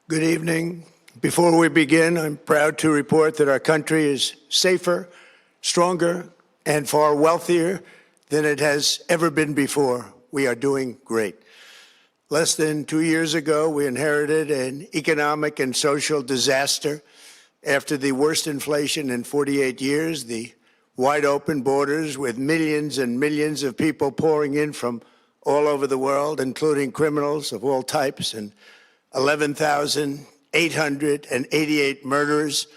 Good evening. Before we begin, I'm proud to report that our country is safer, stronger, and far wealthier than it has ever been before. We are doing great. Less than 2 years ago, we inherited an economic and social disaster. After the worst inflation in 48 years, the wide open borders with millions and millions of people pouring in from all over the world, including criminals of all types, and 11,888 murders,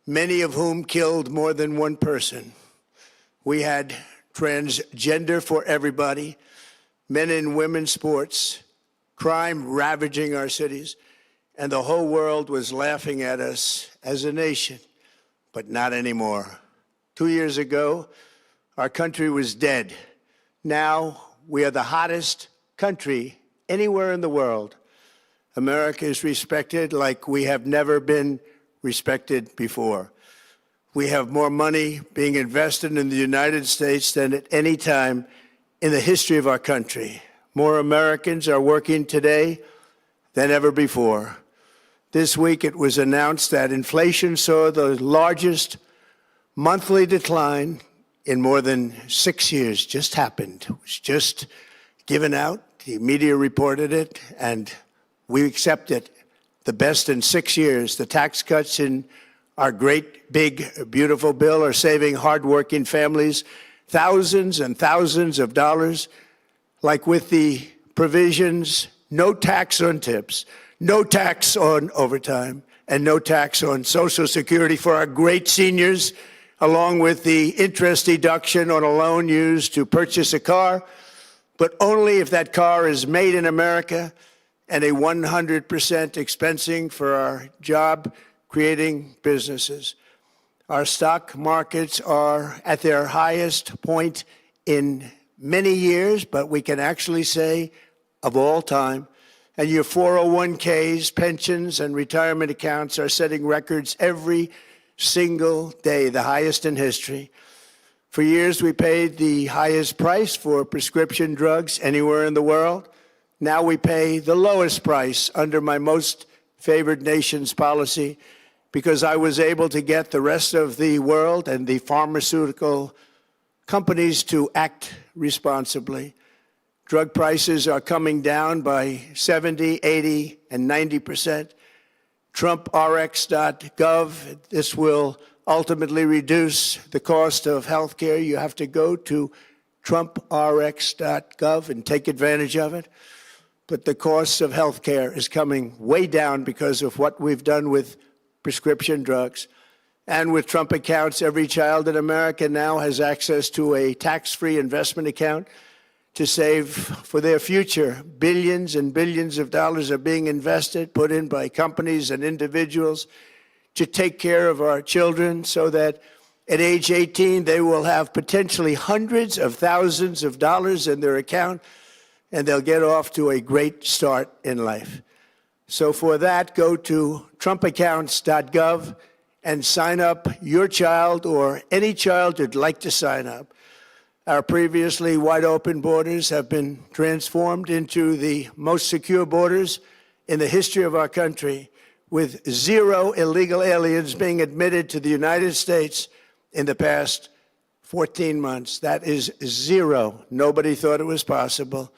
many of whom killed more than one person. We had transgender for everybody, men and women's sports, crime ravaging our cities, and the whole world was laughing at us as a nation, but not anymore. 2 years ago, our country was dead. Now we are the hottest country anywhere in the world. America is respected like we have never been respected before. We have more money being invested in the United States than at any time in the history of our country. More Americans are working today than ever before. This week it was announced that inflation saw the largest monthly decline in more than 6 years. Just happened. It was just given out. The media reported it, and we accept it. The best in 6 years. The tax cuts in our great, big, beautiful bill are saving hardworking families thousands and thousands of dollars, like with the provisions, no tax on tips, no tax on overtime, and no tax on Social Security for our great seniors, along with the interest deduction on a loan used to purchase a car, but only if that car is made in America, and a 100% expensing for our job-creating businesses. Our stock markets are at their highest point in many years, but we can actually say of all time. And your 401ks, pensions, and retirement accounts are setting records every single day, the highest in history. For years, we paid the highest price for prescription drugs anywhere in the world. Now we pay the lowest price under my most favored nation's policy because I was able to get the rest of the world and the pharmaceutical companies to act responsibly. Drug prices are coming down by 70, 80, and 90%. TrumpRx.gov, this will ultimately reduce the cost of health care. You have to go to TrumpRx.gov and take advantage of it. But the cost of health care is coming way down because of what we've done with prescription drugs. And with Trump accounts, every child in America now has access to a tax-free investment account to save for their future. Billions and billions of dollars are being invested, put in by companies and individuals to take care of our children so that at age 18, they will have potentially hundreds of thousands of dollars in their account, and they'll get off to a great start in life. So for that, go to TrumpAccounts.gov and sign up your child or any child who'd like to sign up. Our previously wide open borders have been transformed into the most secure borders in the history of our country, with 0 illegal aliens being admitted to the United States in the past 14 months. That is 0. Nobody thought it was possible.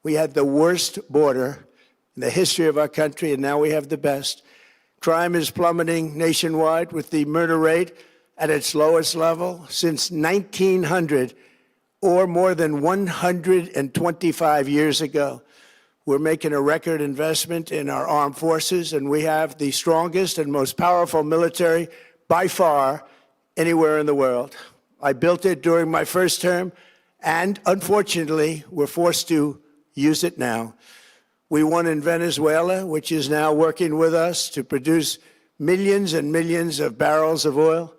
We had the worst border in the history of our country, and now we have the best. Crime is plummeting nationwide, with the murder rate at its lowest level since 1900, or more than 125 years ago. We're making a record investment in our armed forces, and we have the strongest and most powerful military by far anywhere in the world. I built it during my first term, and unfortunately, we're forced to use it now. We won in Venezuela, which is now working with us to produce millions and millions of barrels of oil.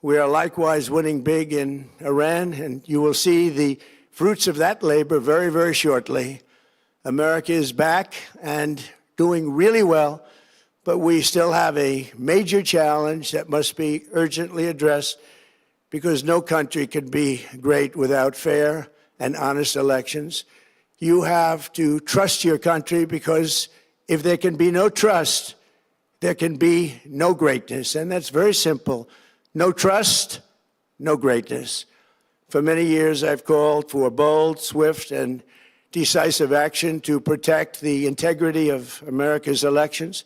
We are likewise winning big in Iran, and you will see the fruits of that labor very, very shortly. America is back and doing really well, but we still have a major challenge that must be urgently addressed because no country can be great without fair and honest elections. You have to trust your country, because if there can be no trust, there can be no greatness. And that's very simple. No trust, no greatness. For many years, I've called for bold, swift, and decisive action to protect the integrity of America's elections.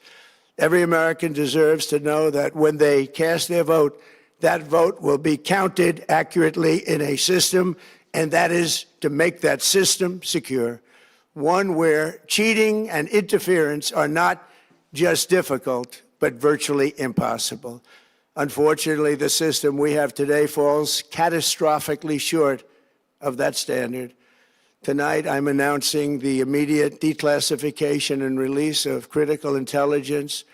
Every American deserves to know that when they cast their vote, that vote will be counted accurately in a system, and that is to make that system secure, one where cheating and interference are not just difficult, but virtually impossible. Unfortunately, the system we have today falls catastrophically short of that standard. Tonight, I'm announcing the immediate declassification and release of critical intelligence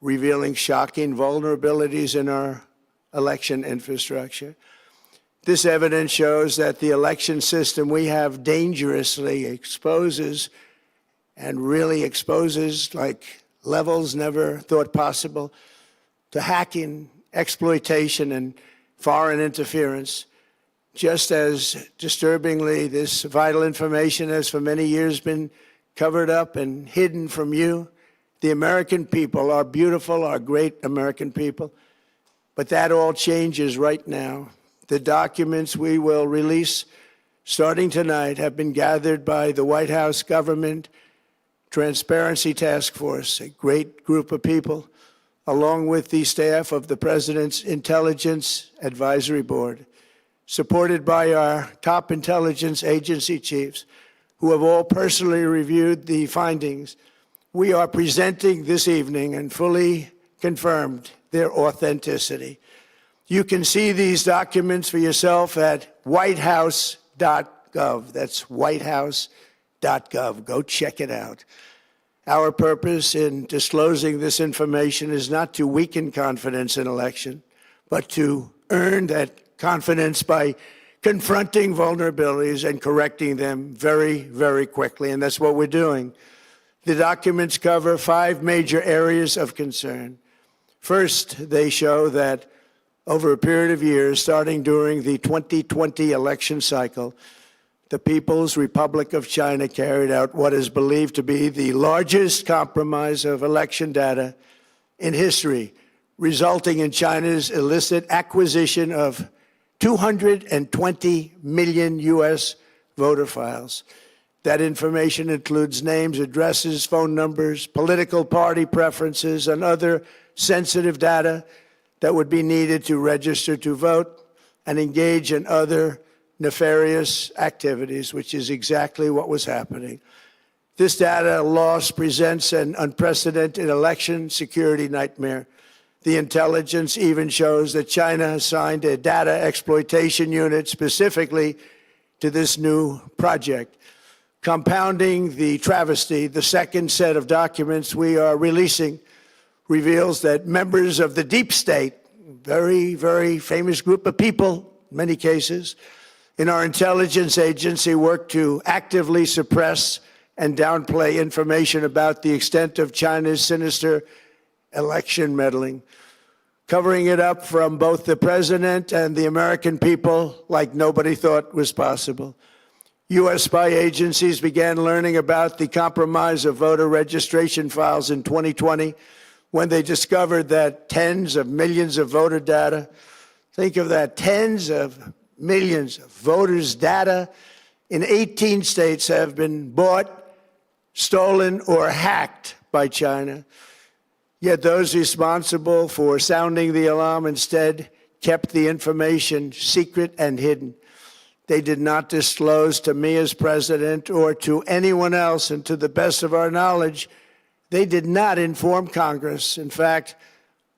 revealing shocking vulnerabilities in our election infrastructure. This evidence shows that the election system we have dangerously exposes and really exposes like levels never thought possible to hacking, exploitation, and foreign interference. Just as disturbingly, this vital information has for many years been covered up and hidden from you, the American people, our beautiful, our great American people. But that all changes right now. The documents we will release starting tonight have been gathered by the White House Government Transparency Task Force, a great group of people, along with the staff of the President's Intelligence Advisory Board, supported by our top intelligence agency chiefs, who have all personally reviewed the findings. We are presenting this evening and fully confirmed their authenticity. You can see these documents for yourself at whitehouse.gov. That's whitehouse.gov. Go check it out. Our purpose in disclosing this information is not to weaken confidence in election, but to earn that confidence by confronting vulnerabilities and correcting them very, very quickly. And that's what we're doing. The documents cover 5 major areas of concern. First, they show that over a period of years, starting during the 2020 election cycle, the People's Republic of China carried out what is believed to be the largest compromise of election data in history, resulting in China's illicit acquisition of 220 million U.S. voter files. That information includes names, addresses, phone numbers, political party preferences, and other sensitive data that would be needed to register to vote and engage in other nefarious activities, which is exactly what was happening. This data loss presents an unprecedented election security nightmare. The intelligence even shows that China assigned a data exploitation unit specifically to this new project. Compounding the travesty, the second set of documents we are releasing reveals that members of the deep state, very, very famous group of people, in many cases, in our intelligence agency work to actively suppress and downplay information about the extent of China's sinister election meddling, covering it up from both the president and the American people like nobody thought was possible. U.S. spy agencies began learning about the compromise of voter registration files in 2020 when they discovered that tens of millions of voter data, think of that, tens of millions of voters' data in 18 states have been bought, stolen, or hacked by China. Yet those responsible for sounding the alarm instead kept the information secret and hidden. They did not disclose to me as president or to anyone else, and to the best of our knowledge, they did not inform Congress. In fact,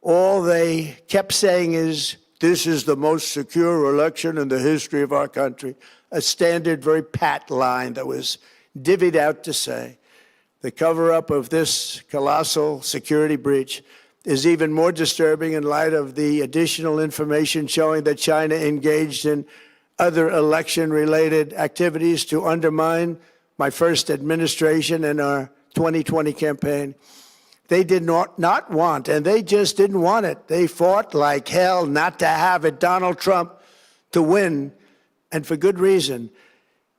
all they kept saying is, this is the most secure election in the history of our country, a standard, very pat line that was divvied out to say. The cover-up of this colossal security breach is even more disturbing in light of the additional information showing that China engaged in other election-related activities to undermine my first administration and our 2020 campaign. They did not want, and they just didn't want it. They fought like hell not to have it, Donald Trump, to win, and for good reason.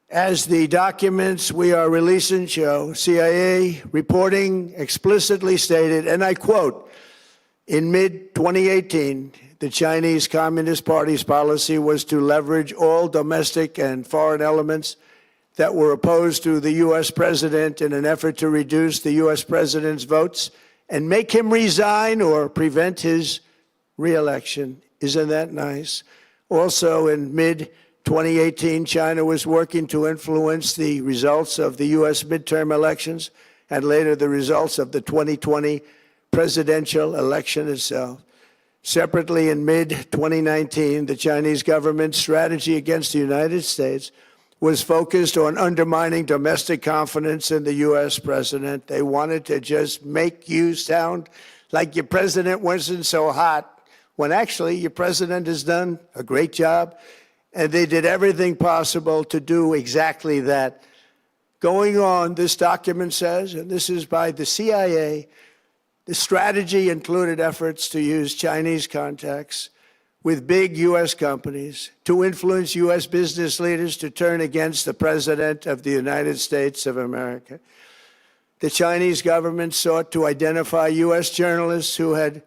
As the documents we are releasing show, CIA reporting explicitly stated, and I quote, In mid-2018, the Chinese Communist Party's policy was to leverage all domestic and foreign elements that were opposed to the U.S. president in an effort to reduce the U.S. president's votes and make him resign or prevent his re-election. Isn't that nice? Also, in mid-2018, China was working to influence the results of the U.S. midterm elections and later the results of the 2020 presidential election itself. Separately, in mid-2019, the Chinese government's strategy against the United States was focused on undermining domestic confidence in the U.S. president. They wanted to just make you sound like your president wasn't so hot, when actually your president has done a great job, and they did everything possible to do exactly that. Going on, this document says, and this is by the CIA, the strategy included efforts to use Chinese contacts with big U.S. companies to influence U.S. business leaders to turn against the President of the United States of America. The Chinese government sought to identify U.S. journalists who had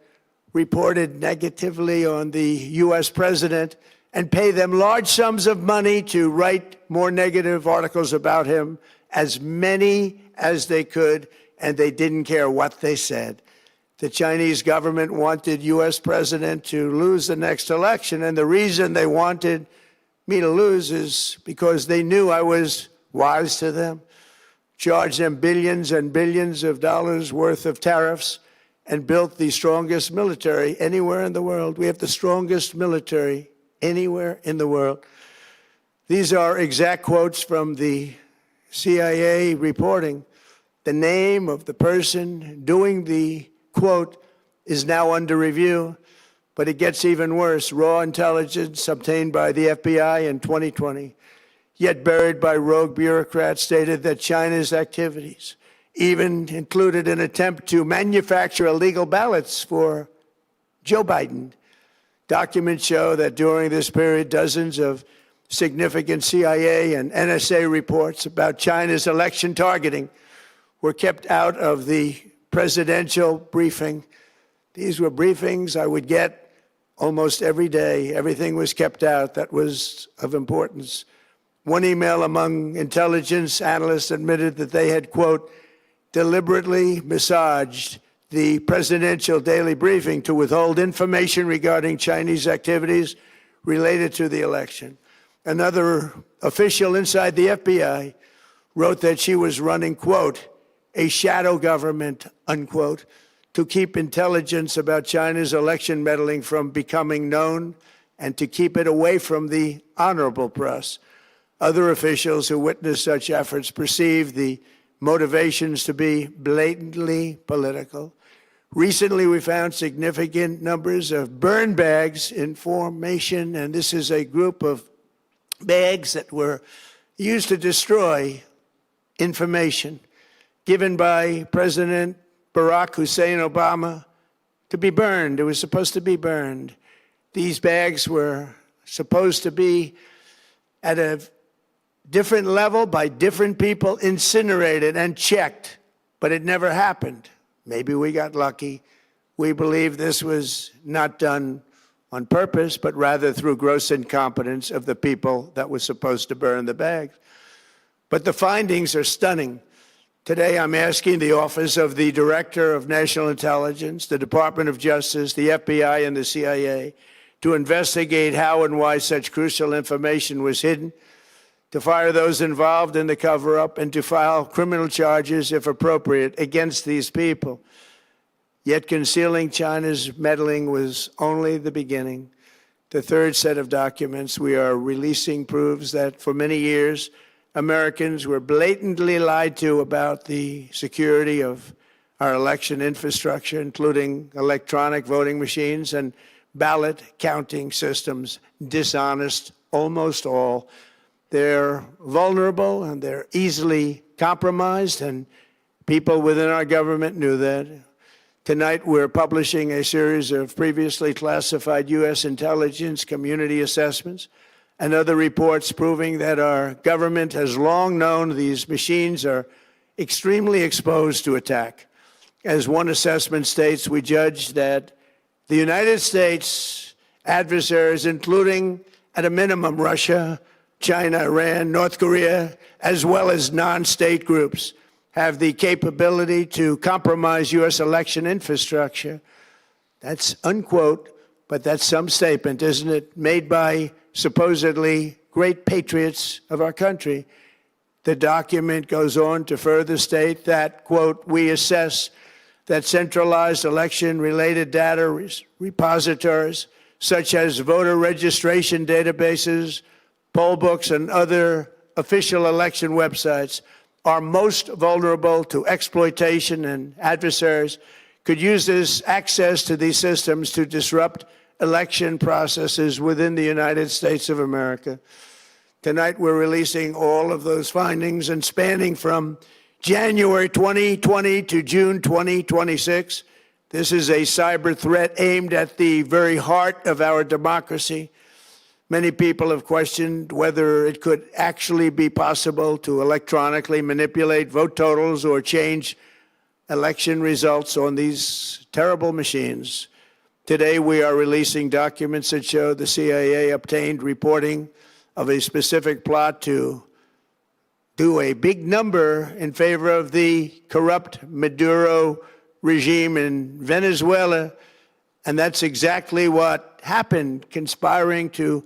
reported negatively on the U.S. president and pay them large sums of money to write more negative articles about him, as many as they could, and they didn't care what they said. The Chinese government wanted U.S. president to lose the next election, and the reason they wanted me to lose is because they knew I was wise to them, charged them billions and billions of dollars worth of tariffs, and built the strongest military anywhere in the world. We have the strongest military anywhere in the world. These are exact quotes from the CIA reporting. The name of the person doing the quote is now under review, but it gets even worse. Raw intelligence obtained by the FBI in 2020, yet buried by rogue bureaucrats, stated that China's activities even included an attempt to manufacture illegal ballots for Joe Biden. Documents show that during this period, dozens of significant CIA and NSA reports about China's election targeting were kept out of the presidential briefing. These were briefings I would get almost every day. Everything was kept out that was of importance. One email among intelligence analysts admitted that they had, quote, deliberately massaged the presidential daily briefing to withhold information regarding Chinese activities related to the election. Another official inside the FBI wrote that she was running, quote, a shadow government, unquote, to keep intelligence about China's election meddling from becoming known and to keep it away from the honorable press. Other officials who witnessed such efforts perceived the motivations to be blatantly political. Recently, we found significant numbers of burn bags in formation, and this is a group of bags that were used to destroy information given by President Barack Hussein Obama to be burned. It was supposed to be burned. These bags were supposed to be at a different level by different people, incinerated and checked, but it never happened. Maybe we got lucky. We believe this was not done on purpose, but rather through gross incompetence of the people that were supposed to burn the bags. But the findings are stunning. Today, I'm asking the Office of the Director of National Intelligence, the Department of Justice, the FBI, and the CIA to investigate how and why such crucial information was hidden, to fire those involved in the cover-up, and to file criminal charges, if appropriate, against these people. Yet concealing China's meddling was only the beginning. The third set of documents we are releasing proves that for many years, Americans were blatantly lied to about the security of our election infrastructure, including electronic voting machines and ballot counting systems, dishonest, almost all. They're vulnerable and they're easily compromised, and people within our government knew that. Tonight, we're publishing a series of previously classified U.S. intelligence community assessments and other reports proving that our government has long known these machines are extremely exposed to attack. As one assessment states, we judge that The United States adversaries, including at a minimum Russia, China, Iran, North Korea, as well as non-state groups, have the capability to compromise U.S. election infrastructure. That's unquote, but that's some statement, isn't it, made by supposedly great patriots of our country. The document goes on to further state that, quote, we assess that centralized election-related data repositories, such as voter registration databases, poll books, and other official election websites, are most vulnerable to exploitation, and adversaries could use this access to these systems to disrupt election processes within the United States of America. Tonight, we're releasing all of those findings, and spanning from January 2020 to June 2026. This is a cyber threat aimed at the very heart of our democracy. Many people have questioned whether it could actually be possible to electronically manipulate vote totals or change election results on these terrible machines. Today, we are releasing documents that show the CIA obtained reporting of a specific plot to do a big number in favor of the corrupt Maduro regime in Venezuela. And that's exactly what happened, conspiring to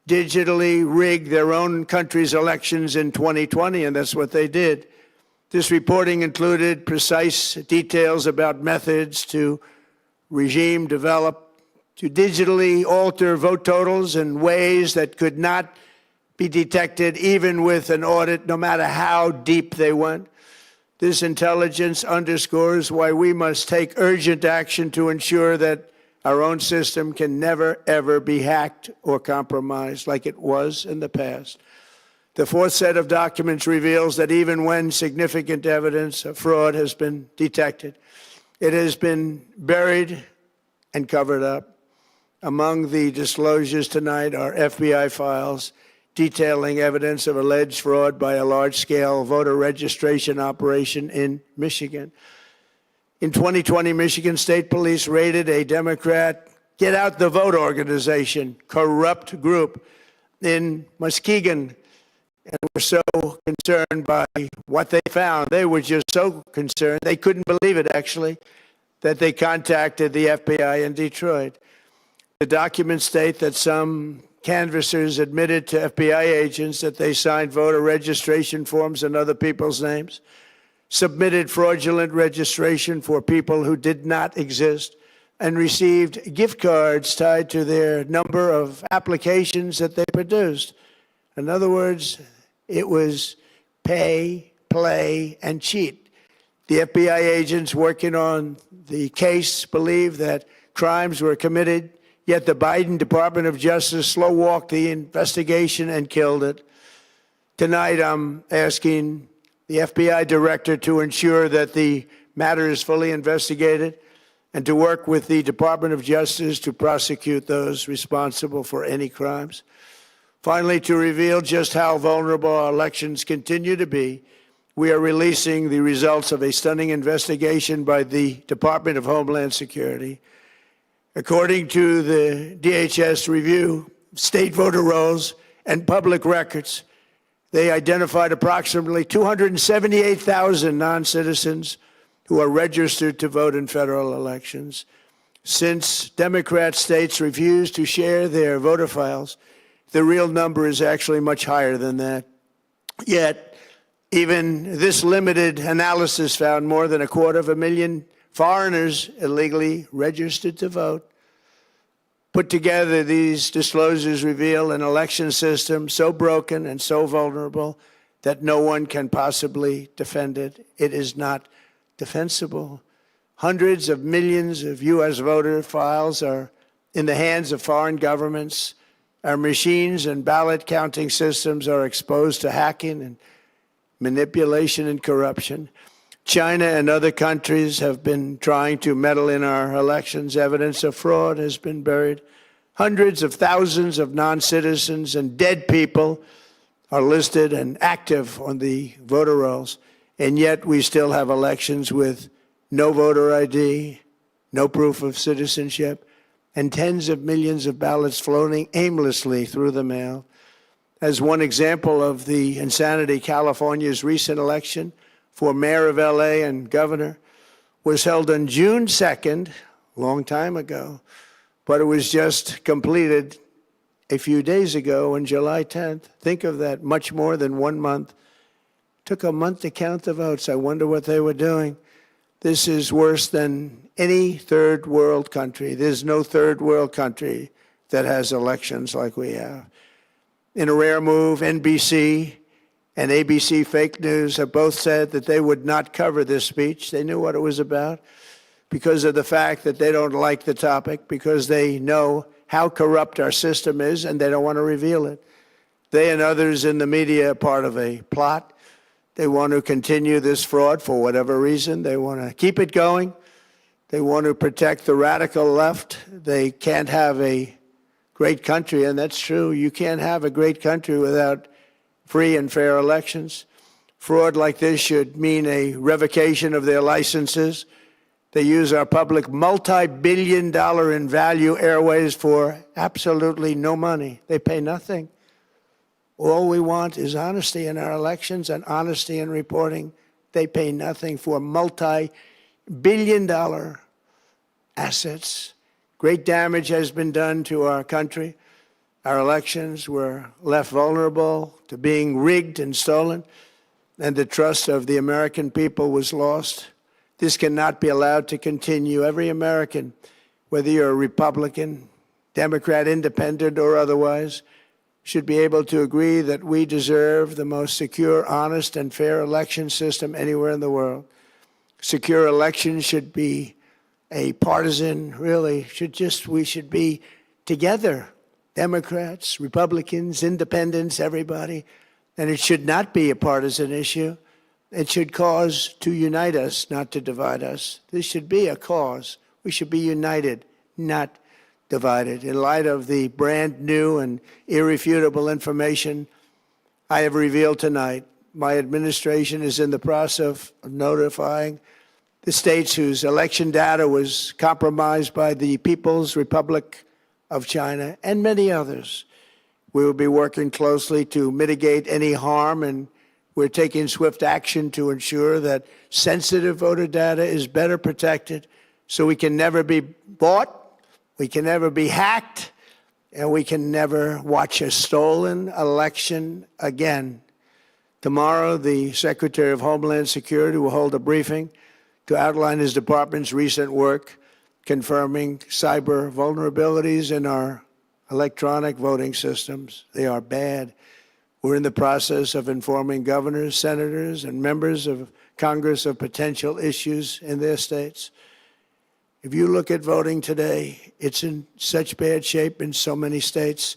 digitally rig their own country's elections in 2020, and that's what they did. This reporting included precise details about methods to regime develop to digitally alter vote totals in ways that could not be detected even with an audit, no matter how deep they went. This intelligence underscores why we must take urgent action to ensure that our own system can never, ever be hacked or compromised like it was in the past. The fourth set of documents reveals that even when significant evidence of fraud has been detected, it has been buried and covered up. Among the disclosures tonight are FBI files detailing evidence of alleged fraud by a large-scale voter registration operation in Michigan. In 2020, Michigan State Police raided a Democrat Get Out the Vote organization, corrupt group in Muskegon, and were so concerned by what they found. They were just so concerned, they couldn't believe it, actually, that they contacted the FBI in Detroit. The documents state that some canvassers admitted to FBI agents that they signed voter registration forms in other people's names, submitted fraudulent registration for people who did not exist, and received gift cards tied to their number of applications that they produced. In other words, it was pay, play, and cheat. The FBI agents working on the case believe that crimes were committed, yet the Biden Department of Justice slow-walked the investigation and killed it. Tonight, I'm asking the FBI director to ensure that the matter is fully investigated and to work with the Department of Justice to prosecute those responsible for any crimes. Finally, to reveal just how vulnerable our elections continue to be, we are releasing the results of a stunning investigation by the Department of Homeland Security. According to the DHS review, state voter rolls and public records, they identified approximately 278,000 non-citizens who are registered to vote in federal elections. Since Democrat states refuse to share their voter files, the real number is actually much higher than that. Yet, even this limited analysis found more than 250,000 foreigners illegally registered to vote. Put together, these disclosures reveal an election system so broken and so vulnerable that no one can possibly defend it. It is not defensible. Hundreds of millions of U.S. voter files are in the hands of foreign governments. Our machines and ballot counting systems are exposed to hacking and manipulation and corruption. China and other countries have been trying to meddle in our elections. Evidence of fraud has been buried. Hundreds of thousands of non-citizens and dead people are listed and active on the voter rolls, and yet we still have elections with no voter ID, no proof of citizenship, and tens of millions of ballots floating aimlessly through the mail. As one example of the insanity, California's recent election for mayor of LA and governor was held on June 2nd, a long time ago, but it was just completed a few days ago on July 10th. Think of that, much more than 1 month. Took a month to count the votes. I wonder what they were doing. This is worse than any third world country. There's no third world country that has elections like we have. In a rare move, NBC and ABC Fake News have both said that they would not cover this speech. They knew what it was about because of the fact that they don't like the topic, because they know how corrupt our system is and they don't want to reveal it. They and others in the media are part of a plot. They want to continue this fraud for whatever reason. They want to keep it going. They want to protect the radical left. They can't have a great country, and that's true. You can't have a great country without free and fair elections. Fraud like this should mean a revocation of their licenses. They use our public multi-billion-dollar in value airways for absolutely no money. They pay nothing. All we want is honesty in our elections and honesty in reporting. They pay nothing for multi-billion-dollar assets. Great damage has been done to our country. Our elections were left vulnerable to being rigged and stolen, and the trust of the American people was lost. This cannot be allowed to continue. Every American, whether you're a Republican, Democrat, Independent, or otherwise, should be able to agree that we deserve the most secure, honest, and fair election system anywhere in the world. Secure elections should be a partisan, really, we should be together, Democrats, Republicans, Independents, everybody, and it should not be a partisan issue. It should cause to unite us, not to divide us. This should be a cause. We should be united, not divided. In light of the brand new and irrefutable information I have revealed tonight, my administration is in the process of notifying the states whose election data was compromised by the People's Republic of China and many others. We will be working closely to mitigate any harm, and we're taking swift action to ensure that sensitive voter data is better protected so we can never be bought, we can never be hacked, and we can never watch a stolen election again. Tomorrow, the Secretary of Homeland Security will hold a briefing to outline his department's recent work confirming cyber vulnerabilities in our electronic voting systems. They are bad. We're in the process of informing governors, senators, and members of Congress of potential issues in their states. If you look at voting today, it's in such bad shape in so many states,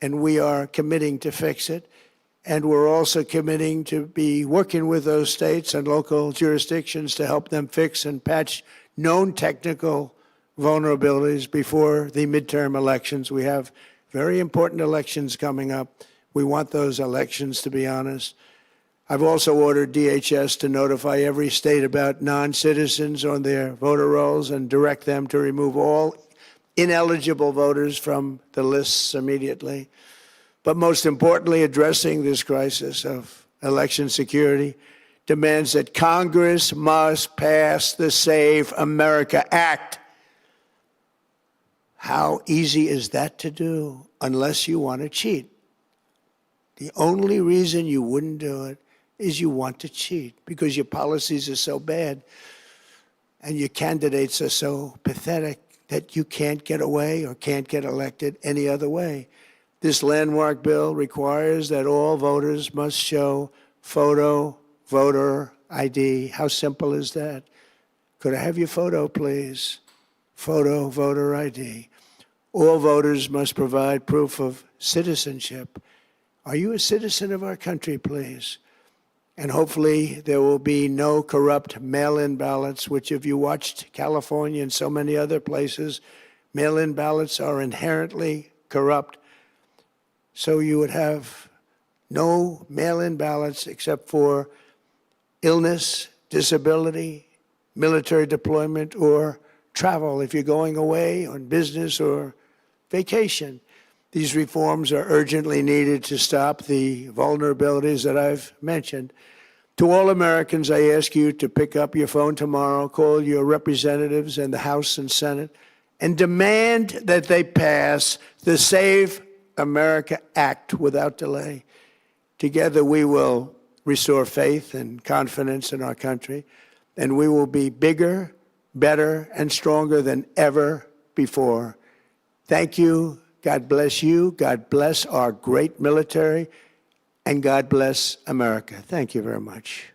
and we are committing to fix it. And we're also committing to be working with those states and local jurisdictions to help them fix and patch known technical vulnerabilities before the midterm elections. We have very important elections coming up. We want those elections to be honest. I've also ordered DHS to notify every state about non-citizens on their voter rolls and direct them to remove all ineligible voters from the lists immediately. But most importantly, addressing this crisis of election security demands that Congress must pass the Save America Act. How easy is that to do unless you want to cheat? The only reason you wouldn't do it is you want to cheat because your policies are so bad and your candidates are so pathetic that you can't get away or can't get elected any other way. This landmark bill requires that all voters must show photo voter ID. How simple is that? Could I have your photo, please? Photo voter ID. All voters must provide proof of citizenship. Are you a citizen of our country, please? And hopefully there will be no corrupt mail-in ballots, which if you watched California and so many other places, mail-in ballots are inherently corrupt. So you would have no mail-in ballots except for illness, disability, military deployment, or travel if you're going away on business or vacation. These reforms are urgently needed to stop the vulnerabilities that I've mentioned. To all Americans, I ask you to pick up your phone tomorrow, call your representatives in the House and Senate, and demand that they pass the Save America Act without delay. Together, we will restore faith and confidence in our country, and we will be bigger, better, and stronger than ever before. Thank you. God bless you. God bless our great military. And God bless America. Thank you very much.